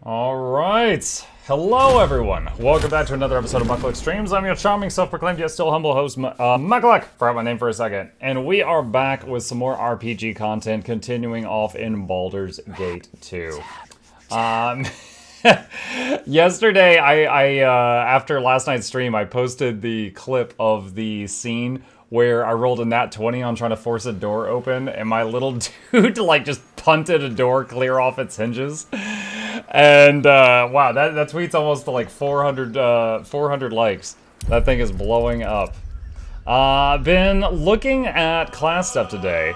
All right. Hello, everyone. Welcome back to another episode of Mukluk Streams. I'm your charming, self-proclaimed yet still humble host, Mukluk. Forgot my name for a second. And we are back with some more RPG content, continuing off in Baldur's Gate 2. Yesterday, I after last night's stream, I posted the clip of the scene where I rolled a nat 20 on trying to force a door open, and my little dude like just punted a door clear off its hinges. And wow, that tweet's almost to like 400 likes. That thing is blowing up. Been looking at class stuff today,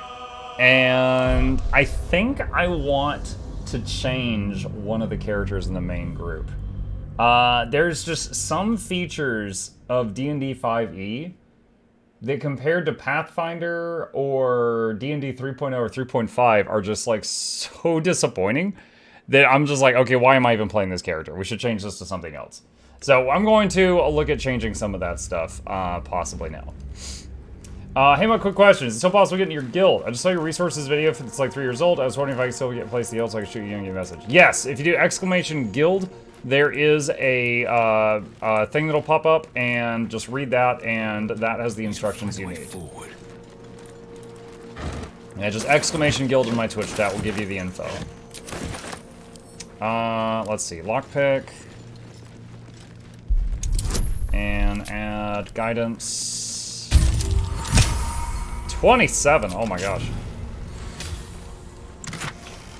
and I think I want to change one of the characters in the main group. There's just some features of D&D 5e that compared to Pathfinder or D&D 3.0 or 3.5 are just like so disappointing that I'm just like, okay, why am I even playing this character? We should change this to something else. So I'm going to look at changing some of that stuff, possibly now. Hey, my quick question. Is it still possible to get in your guild? I just saw your resources video. It's like 3 years old. I was wondering if I could still get placed in the guild so I could shoot you and get a message. Yes, if you do exclamation guild, there is a thing that'll pop up, and just read that, and that has the instructions you need. Yeah, just exclamation guild in my Twitch chat will give you the info. Let's see, lockpick. And add guidance. 27, oh my gosh.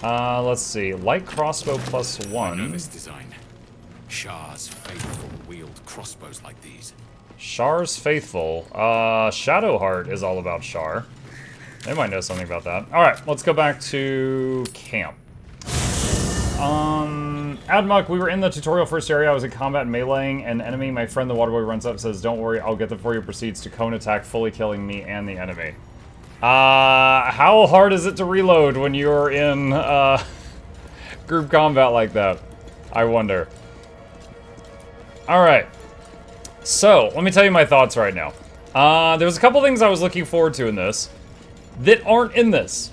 Let's see, light crossbow +1. I know this design. Shar's faithful wield crossbows like these. Shar's faithful. Shadowheart is all about Shar. They might know something about that. Alright, let's go back to camp. Admuck, we were in the tutorial first area. I was in combat meleeing an enemy. My friend the waterboy runs up and says, "Don't worry, I'll get them for you." Proceeds to cone attack, fully killing me and the enemy. How hard is it to reload when you're in group combat like that? I wonder. Alright. So, let me tell you my thoughts right now. There's a couple things I was looking forward to in this that aren't in this.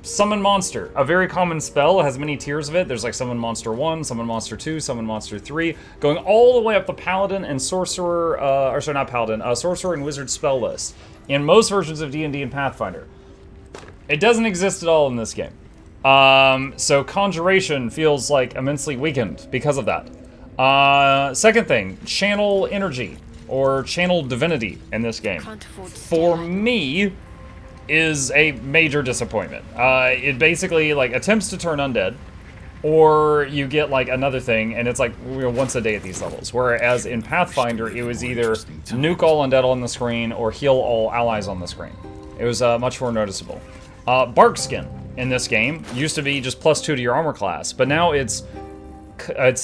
Summon Monster, a very common spell. It has many tiers of it. There's like Summon Monster 1, Summon Monster 2, Summon Monster 3, going all the way up the Paladin and Sorcerer, or sorry, not Paladin, Sorcerer and Wizard spell list in most versions of D&D and Pathfinder. It doesn't exist at all in this game. So Conjuration feels like immensely weakened because of that. Second thing, Channel Energy, or Channel Divinity in this game. For me, is a major disappointment. It basically like attempts to turn undead, or you get like another thing, and it's like once a day at these levels. Whereas in Pathfinder, it was either nuke all undead on the screen or heal all allies on the screen. It was much more noticeable. Barkskin in this game used to be just +2 to your armor class, but now it's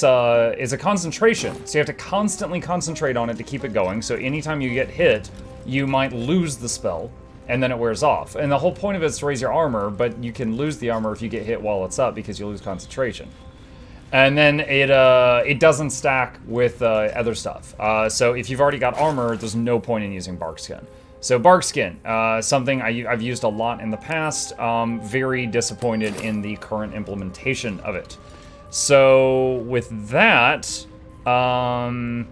a concentration, so you have to constantly concentrate on it to keep it going. So anytime you get hit, you might lose the spell, and then it wears off. And the whole point of it is to raise your armor, but you can lose the armor if you get hit while it's up because you lose concentration. And then it doesn't stack with other stuff. So if you've already got armor, there's no point in using Barkskin. So Barkskin, something I've used a lot in the past. Very disappointed in the current implementation of it. So with that, I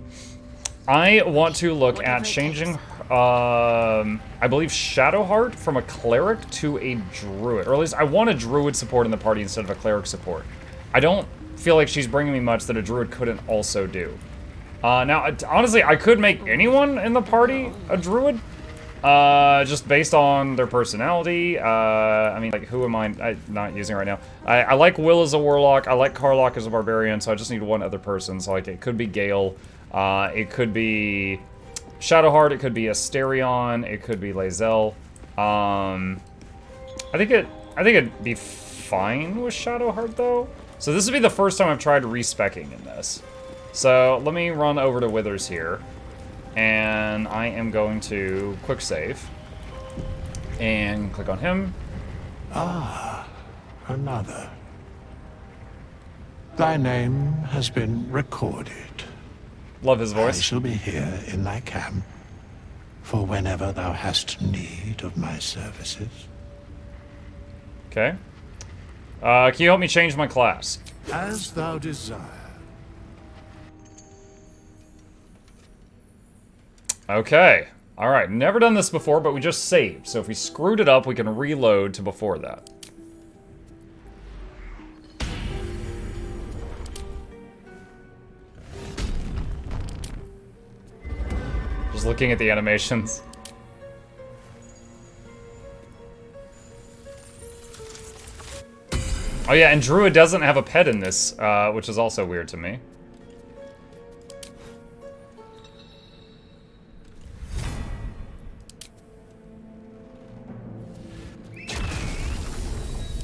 want to look at changing, I believe, Shadowheart from a cleric to a druid. Or at least I want a druid support in the party instead of a cleric support. I don't feel like she's bringing me much that a druid couldn't also do. Now, honestly, I could make anyone in the party a druid. Just based on their personality. I mean, like, who am I not using right now? I like Will as a warlock. I like Karlach as a barbarian, so I just need one other person. So, like, it could be Gale. It could be Shadowheart. It could be Asterion. It could be Lae'zel. I think it'd be fine with Shadowheart, though. So this would be the first time I've tried respecking in this. So let me run over to Withers here. And I am going to quick save and click on him. Ah, another. Thy name has been recorded. Love his voice. I shall be here in thy camp for whenever thou hast need of my services. Okay. Can you help me change my class? As thou desire. Okay. Alright, never done this before, but we just saved. So if we screwed it up, we can reload to before that. Just looking at the animations. Oh yeah, and Druid doesn't have a pet in this, which is also weird to me.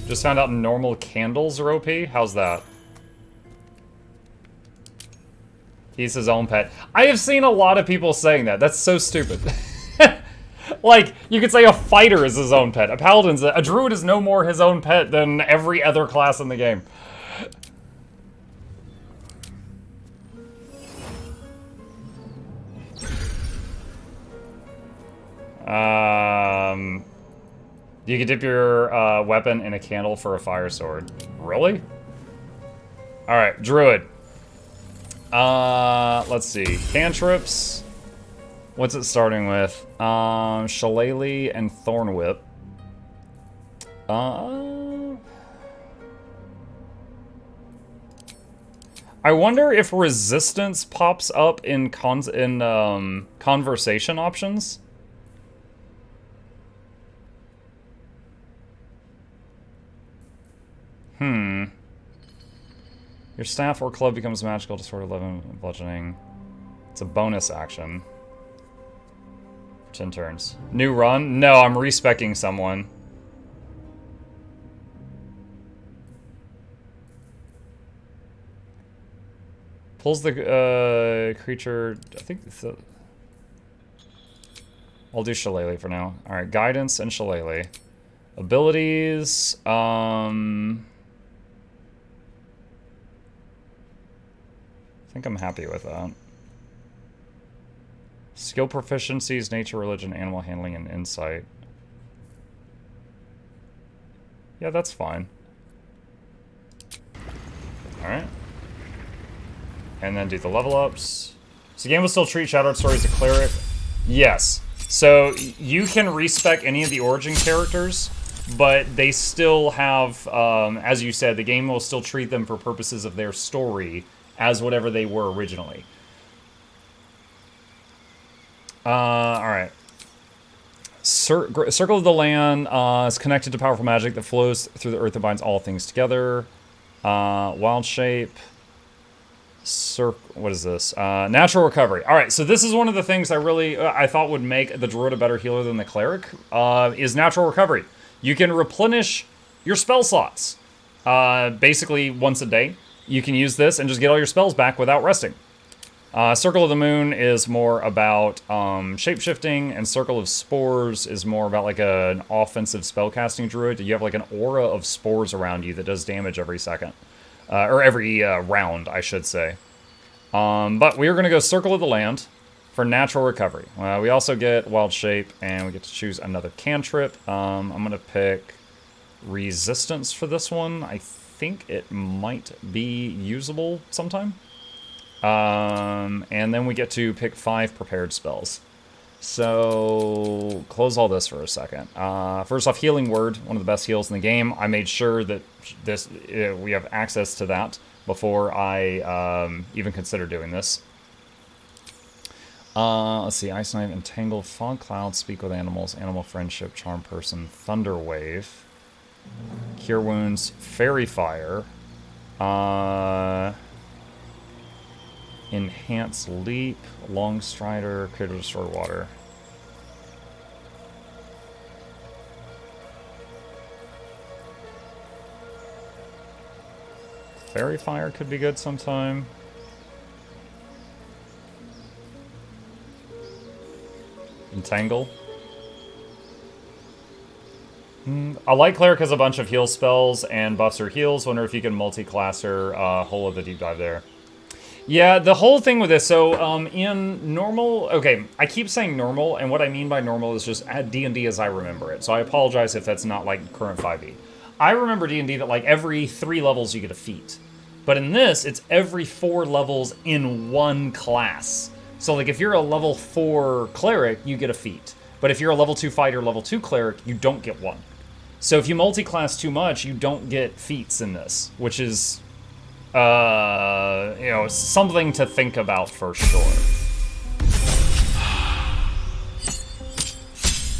Just found out normal candles are OP. How's that? He's his own pet. I have seen a lot of people saying that. That's so stupid. Like, you could say a fighter is his own pet. A druid is no more his own pet than every other class in the game. You can dip your weapon in a candle for a fire sword. Really? Alright, druid. Let's see. Cantrips. What's it starting with? Shillelagh and Thorn Whip. I wonder if resistance pops up in conversation options. Your staff or club becomes magical to sort 11 bludgeoning. It's a bonus action. 10 turns. New run? No, I'm respecking someone. Pulls the creature... I think it's a... I'll do Shillelagh for now. Alright, Guidance and Shillelagh. Abilities... I think I'm happy with that. Skill proficiencies, nature, religion, animal handling, and insight. Yeah, that's fine. Alright. And then do the level ups. So the game will still treat Shadowheart Story as a cleric. Yes. So you can respec any of the origin characters, but they still have, as you said, the game will still treat them for purposes of their story as whatever they were originally. Alright. Circle of the Land is connected to powerful magic that flows through the earth and binds all things together. Wild Shape. What is this? Natural Recovery. Alright, so this is one of the things I thought would make the Druid a better healer than the Cleric, is Natural Recovery. You can replenish your spell slots, basically once a day. You can use this and just get all your spells back without resting. Circle of the Moon is more about shape-shifting, and Circle of Spores is more about like an offensive spellcasting druid. You have like an aura of spores around you that does damage every second. Or every round, I should say. But we are going to go Circle of the Land for Natural Recovery. We also get Wild Shape, and we get to choose another cantrip. I'm going to pick Resistance for this one. I think it might be usable sometime. And then we get to pick 5 prepared spells. So, close all this for a second. First off, Healing Word, one of the best heals in the game. I made sure that we have access to that before I even consider doing this. Let's see, Ice Knife, Entangle, Fog Cloud, Speak with Animals, Animal Friendship, Charm Person, Thunder Wave, Cure Wounds, Fairy Fire, Enhance Leap, Long Strider, Creature Destroy Water. Fairy Fire could be good sometime. Entangle. I like Cleric has a bunch of heal spells and buffs or heals. Wonder if you can multi-class her Whole of the Deep Dive there. Yeah, the whole thing with this, so in normal, okay, I keep saying normal, and what I mean by normal is just at D&D as I remember it, so I apologize if that's not like current 5e. I remember D&D that like every 3 levels you get a feat. But in this, it's every 4 levels in one class. So like if you're a level 4 cleric, you get a feat. But if you're a level 2 fighter, level 2 cleric, you don't get one. So if you multi-class too much, you don't get feats in this, which is, you know, something to think about for sure.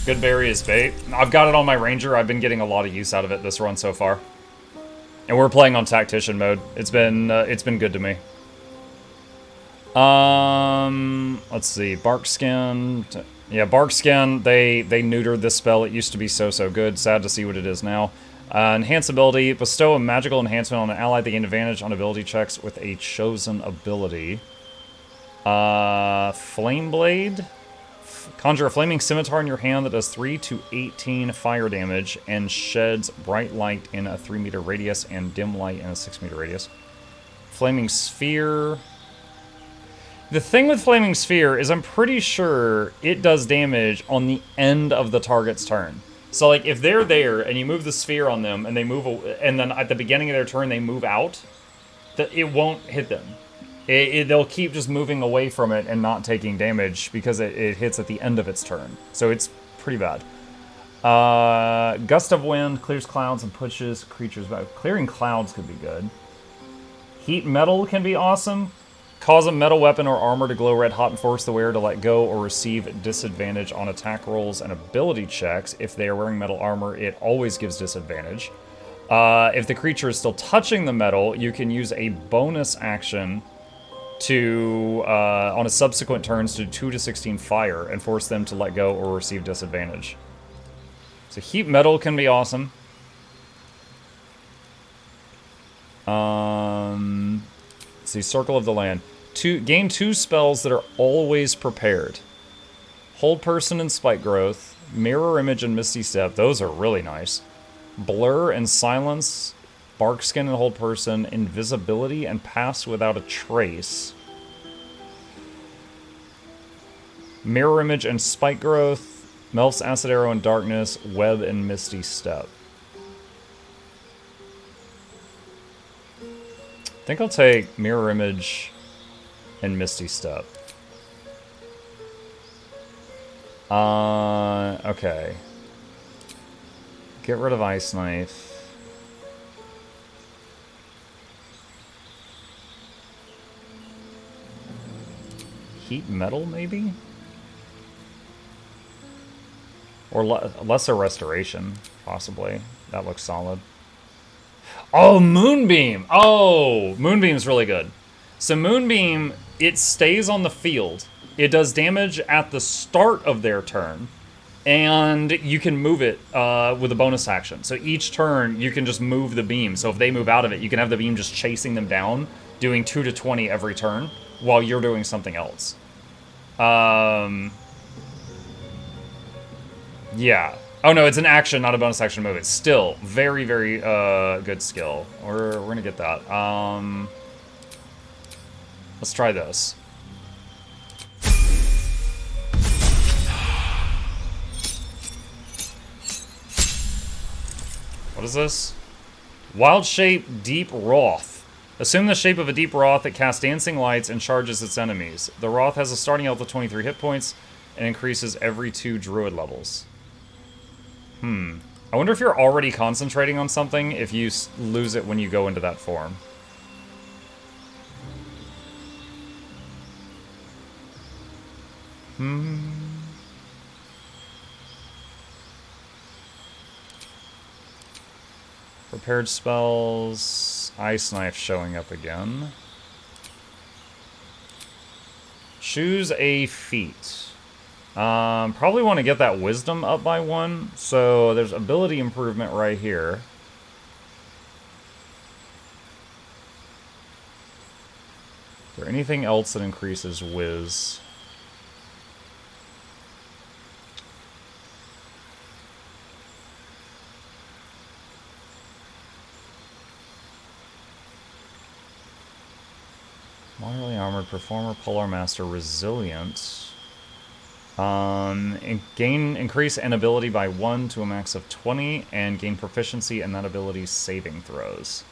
Good berry is bait. I've got it on my ranger. I've been getting a lot of use out of it this run so far. And we're playing on Tactician mode. It's been good to me. Let's see. Barkskin. Yeah, Barkskin, they neutered this spell. It used to be so good. Sad to see what it is now. Enhance ability. Bestow a magical enhancement on an ally that gain advantage on ability checks with a chosen ability. Flame Blade. Conjure a flaming scimitar in your hand that does 3 to 18 fire damage and sheds bright light in a 3-meter radius and dim light in a 6-meter radius. Flaming Sphere. The thing with Flaming Sphere is I'm pretty sure it does damage on the end of the target's turn. So like if they're there and you move the sphere on them and they move, and then at the beginning of their turn they move out, it won't hit them. They'll keep just moving away from it and not taking damage because it hits at the end of its turn. So it's pretty bad. Gust of Wind clears clouds and pushes creatures back. Clearing clouds could be good. Heat Metal can be awesome. Cause a metal weapon or armor to glow red hot and force the wearer to let go or receive disadvantage on attack rolls and ability checks. If they are wearing metal armor, it always gives disadvantage. If the creature is still touching the metal, you can use a bonus action to, on a subsequent turns, to 2 to 16 fire and force them to let go or receive disadvantage. So Heat Metal can be awesome. Let's see, Circle of the Land. Gain 2 spells that are always prepared. Hold Person and Spike Growth, Mirror Image and Misty Step. Those are really nice. Blur and Silence, Barkskin and Hold Person, Invisibility and Pass Without a Trace. Mirror Image and Spike Growth, Melf's Acid Arrow and Darkness, Web and Misty Step. I think I'll take Mirror Image and Misty Step. Okay. Get rid of Ice Knife. Heat Metal, maybe? Or Lesser Restoration, possibly. That looks solid. Oh, Moonbeam! Oh, Moonbeam's really good. So Moonbeam, it stays on the field. It does damage at the start of their turn. And you can move it with a bonus action. So each turn, you can just move the beam. So if they move out of it, you can have the beam just chasing them down, doing 2 to 20 every turn, while you're doing something else. Yeah. Oh no, it's an action, not a bonus action move. It's still very, very good skill. We're gonna get that. Let's try this. What is this? Wild Shape Deep Wrath. Assume the shape of a deep Wrath that casts dancing lights and charges its enemies. The Wrath has a starting health of 23 hit points and increases every 2 Druid levels. I wonder if you're already concentrating on something if you lose it when you go into that form. Prepared spells. Ice Knife showing up again. Choose a feat. Probably want to get that Wisdom up by 1. So there's ability improvement right here. Is there anything else that increases Wiz? Moderately armored performer, polar master, resilient. Increase an ability by 1 to a max of 20, and gain proficiency in that ability's saving throws.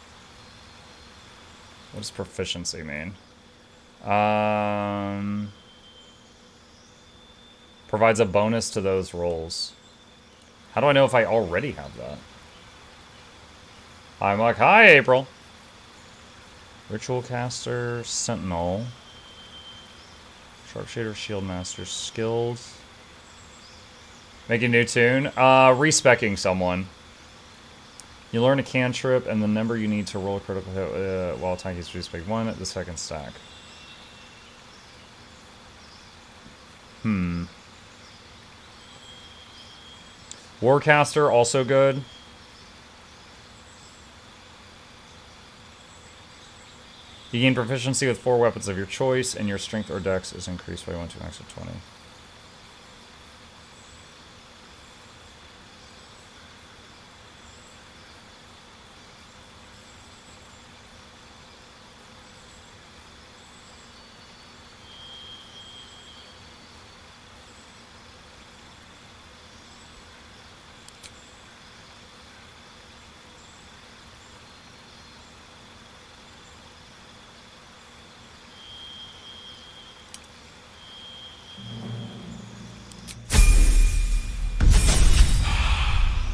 What does proficiency mean? Provides a bonus to those rolls. How do I know if I already have that? I'm like, hi, April. Ritual Caster, Sentinel. Sharpshooter, Shieldmaster, Skills. Make a new tune. Respecking someone. You learn a cantrip and the number you need to roll a critical hit while attacking is respec 1 at the second stack. Warcaster, also good. You gain proficiency with 4 weapons of your choice, and your strength or dex is increased by 1 to a max of 20.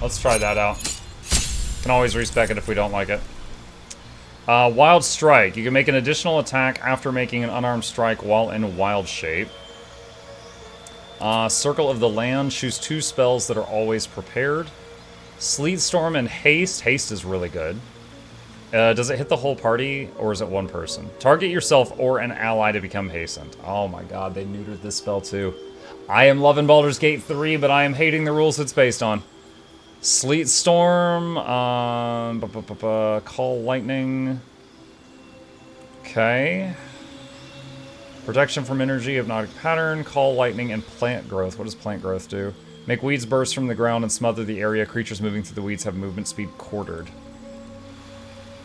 Let's try that out. Can always respec it if we don't like it. Wild Strike. You can make an additional attack after making an unarmed strike while in wild shape. Circle of the Land. Choose 2 spells that are always prepared. Sleet Storm and Haste. Haste is really good. Does it hit the whole party, or is it one person? Target yourself or an ally to become hastened. Oh my god, they neutered this spell too. I am loving Baldur's Gate 3, but I am hating the rules it's based on. Sleet Storm, Call Lightning. Okay. Protection from energy, Hypnotic Pattern, Call Lightning, and Plant Growth. What does Plant Growth do? Make weeds burst from the ground and smother the area. Creatures moving through the weeds have movement speed quartered.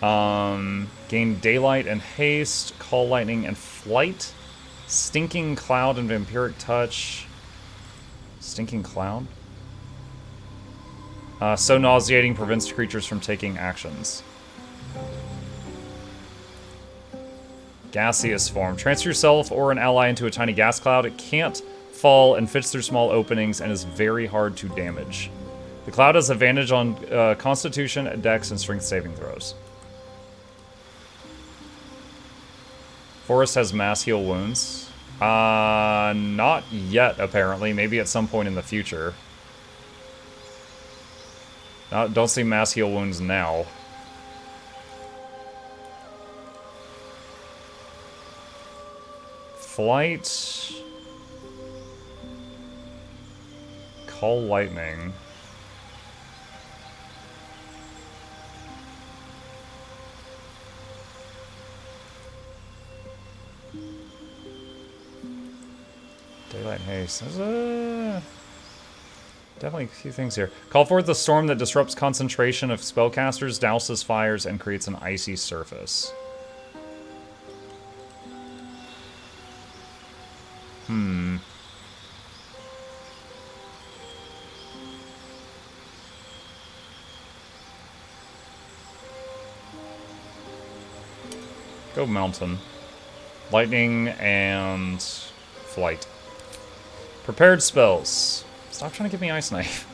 Gain Daylight and Haste, Call Lightning, and Flight. Stinking Cloud and Vampiric Touch. Stinking Cloud? So nauseating, prevents creatures from taking actions. Gaseous Form. Transfer yourself or an ally into a tiny gas cloud. It can't fall and fits through small openings and is very hard to damage. The cloud has advantage on Constitution, Dex, and Strength saving throws. Forest has mass heal wounds. Not yet, apparently. Maybe at some point in the future. Don't see mass heal wounds now. Flight. Call Lightning. Daylight Haste. There's definitely a few things here. Call forth the storm that disrupts concentration of spellcasters, douses fires, and creates an icy surface. Go Mountain. Lightning and Flight. Prepared spells. Stop trying to give me Ice Knife.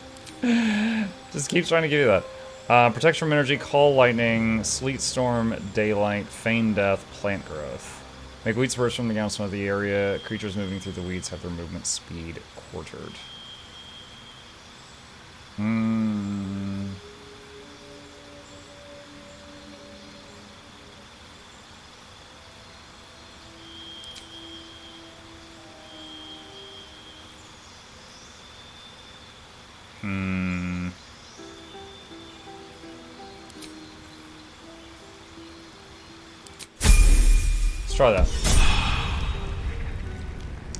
Just keep trying to give you that. Protection from energy, Call Lightning, Sleet Storm, Daylight, Feign Death, Plant Growth. Make weeds burst from the ground of the area. Creatures moving through the weeds have their movement speed quartered. Let's try that.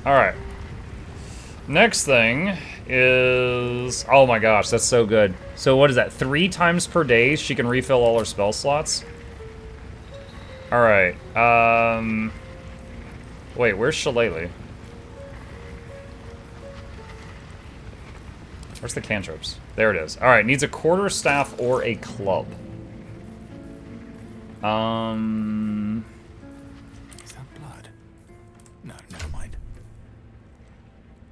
Alright. Next thing is... Oh my gosh, that's so good. So what is that? 3 times per day she can refill all her spell slots? Alright. Wait, where's Shillelagh? Where's the cantrips? There it is. Alright, needs a quarterstaff or a club. Is that blood? No, never mind.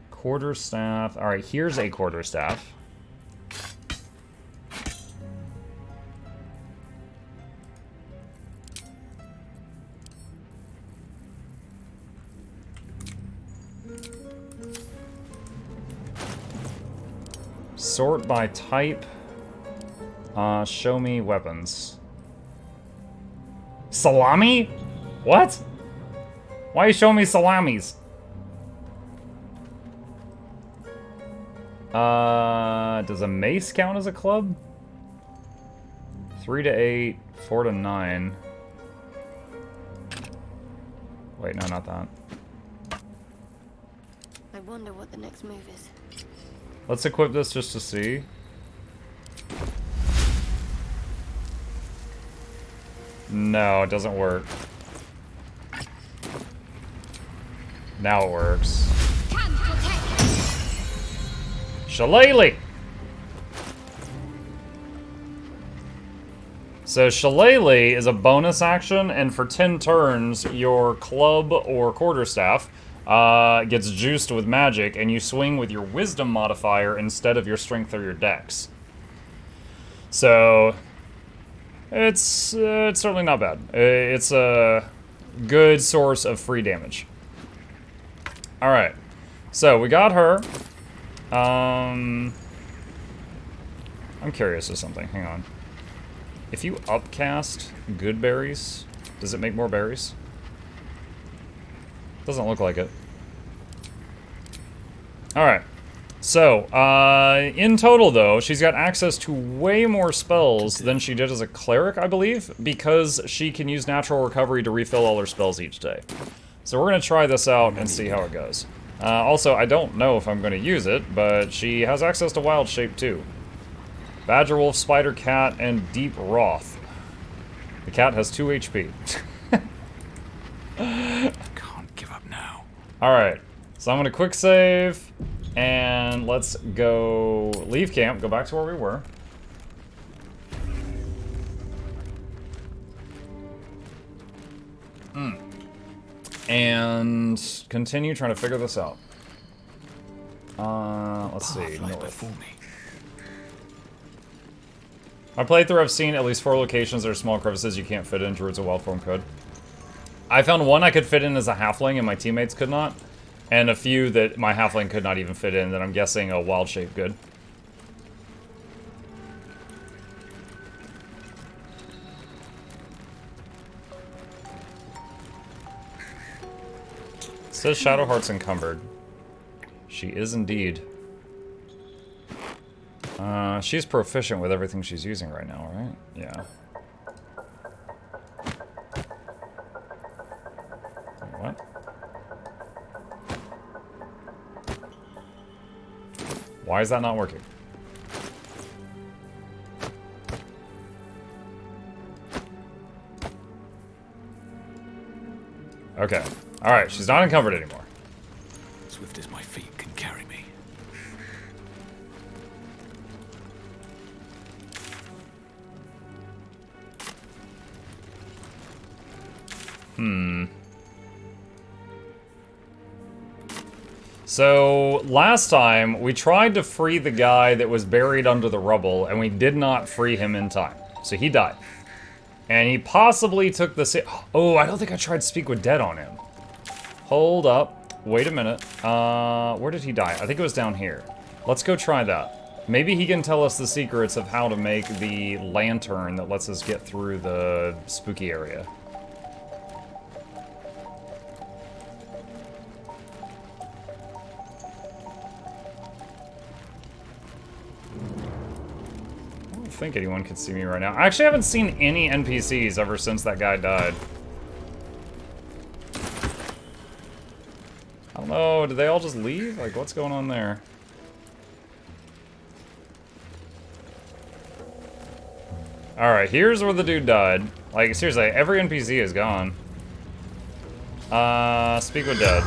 Quarterstaff. Alright, here's a quarterstaff. Sort by type. Show me weapons. Salami? What? Why are you showing me salamis? Does a mace count as a club? 3 to 8, 4 to 9. Wait, no, not that. I wonder what the next move is. Let's equip this just to see. No, it doesn't work. Now it works. Shillelagh! So Shillelagh is a bonus action, and for 10 turns, your club or quarterstaff gets juiced with magic, and you swing with your wisdom modifier instead of your strength or your dex. So it's certainly not bad. It's a good source of free damage. All right, so we got her. I'm curious of something. Hang on. If you upcast good berries, does it make more berries? Doesn't look like it. Alright. So, in total though, she's got access to way more spells than she did as a cleric, I believe, because she can use natural recovery to refill all her spells each day. So we're going to try this out and see how it goes. Also, I don't know if I'm going to use it, but she has access to Wild Shape too. Badger Wolf, Spider Cat, and Deep Wrath. The cat has 2 HP. Can't give up now. Alright, so I'm going to quick save, and let's go leave camp, go back to where we were. And continue trying to figure this out. Let's see, north. Before me. My playthrough, I've seen at least 4 locations that are small crevices you can't fit in. Druids of Wild Form could. I found one I could fit in as a halfling and my teammates could not. And a few that my halfling could not even fit in that I'm guessing a wild shape could. It says Shadowheart's encumbered. She is indeed. She's proficient with everything she's using right now, right? Yeah. What? Why is that not working? Okay. Alright, she's not encumbered anymore. Swift as my feet can carry me. So, last time, we tried to free the guy that was buried under the rubble, and we did not free him in time. So he died. And he possibly took the... Oh, I don't think I tried Speak with Dead on him. Hold up. Wait a minute. Where did he die? I think it was down here. Let's go try that. Maybe he can tell us the secrets of how to make the lantern that lets us get through the spooky area. I don't think anyone can see me right now. I actually haven't seen any NPCs ever since that guy died. I don't know, did they all just leave? Like, what's going on there? Alright, here's where the dude died. Like, seriously, every NPC is gone. Speak with Dead.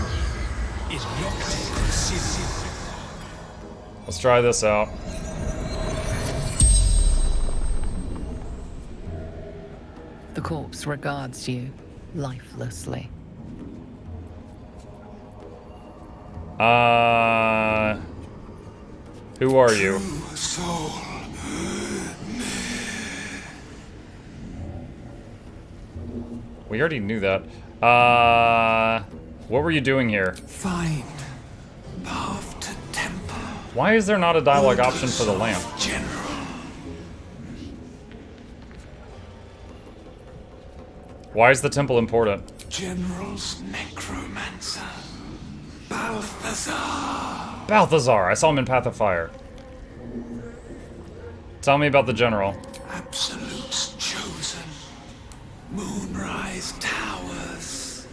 Let's try this out. The corpse regards you lifelessly. Who are you? Soul. We already knew that. What were you doing here? Find path to temple. Why is there not a dialogue option for the lamp? General. Why is the temple important? General's necromancer. Balthazar. Balthazar! I saw him in Path of Fire. Tell me about the general. Absolute's chosen. Moonrise Towers.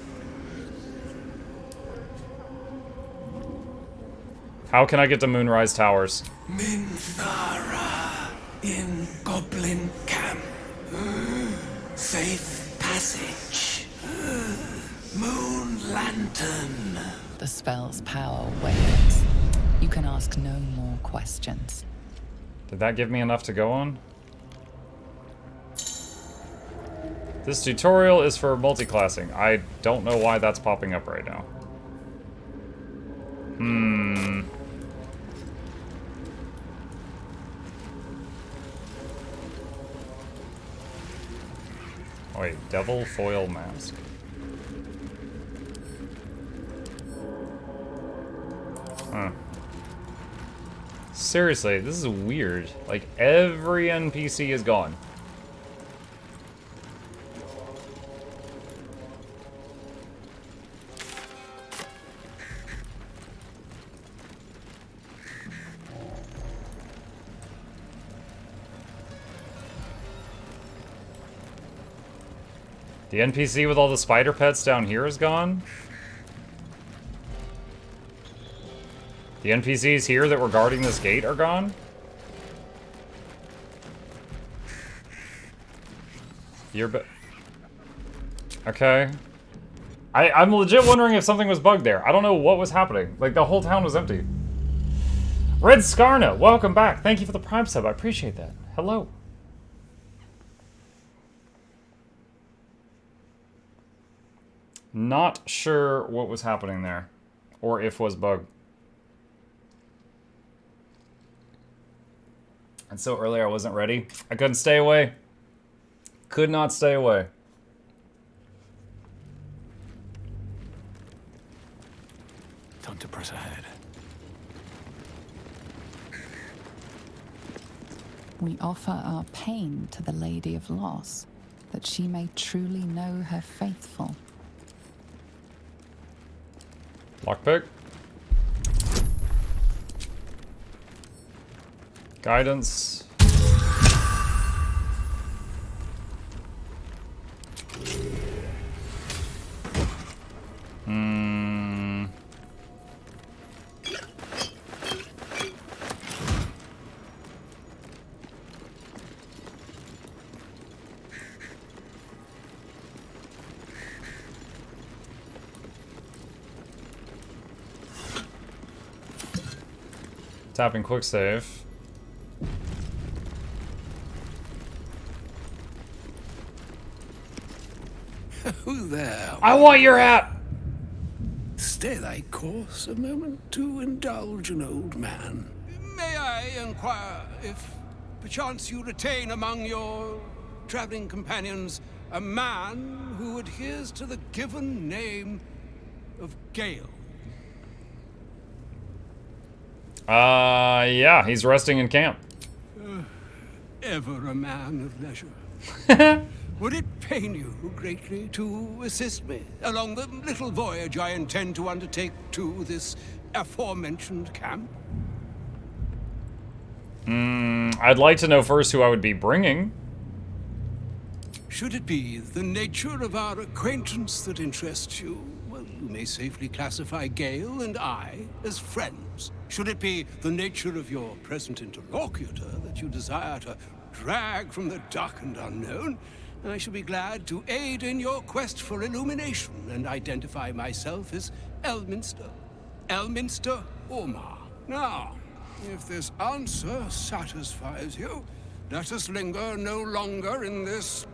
How can I get to Moonrise Towers? Minthara in Goblin Camp. Safe passage. Moon Lantern. The spell's power wanes. You can ask no more questions. Did that give me enough to go on? This tutorial is for multi-classing. I don't know why that's popping up right now. Wait, Devil Foil Mask. Huh. Seriously, this is weird. Like, every NPC is gone. The NPC with all the spider pets down here is gone? The NPCs here that were guarding this gate are gone? Okay. I'm legit wondering if something was bugged there. I don't know what was happening. Like, the whole town was empty. Red Skarna, welcome back. Thank you for the Prime sub. I appreciate that. Hello. Not sure what was happening there. Or if was bugged. And so earlier I wasn't ready. I couldn't stay away. Could not stay away. Time to press ahead. We offer our pain to the Lady of Loss, that she may truly know her faithful. Lockpick. Guidance. Tapping quick save. Who there? I want your hat! Stay thy course a moment to indulge an old man. May I inquire if perchance you retain among your traveling companions a man who adheres to the given name of Gale? Yeah, he's resting in camp. Ever a man of leisure. Would it pain you greatly to assist me along the little voyage I intend to undertake to this aforementioned camp? I'd like to know first who I would be bringing. Should it be the nature of our acquaintance that interests you, well, you may safely classify Gale and I as friends. Should it be the nature of your present interlocutor that you desire to drag from the dark and unknown, I shall be glad to aid in your quest for illumination and identify myself as Elminster. Elminster Ormar. Now, If this answer satisfies you, let us linger no longer in this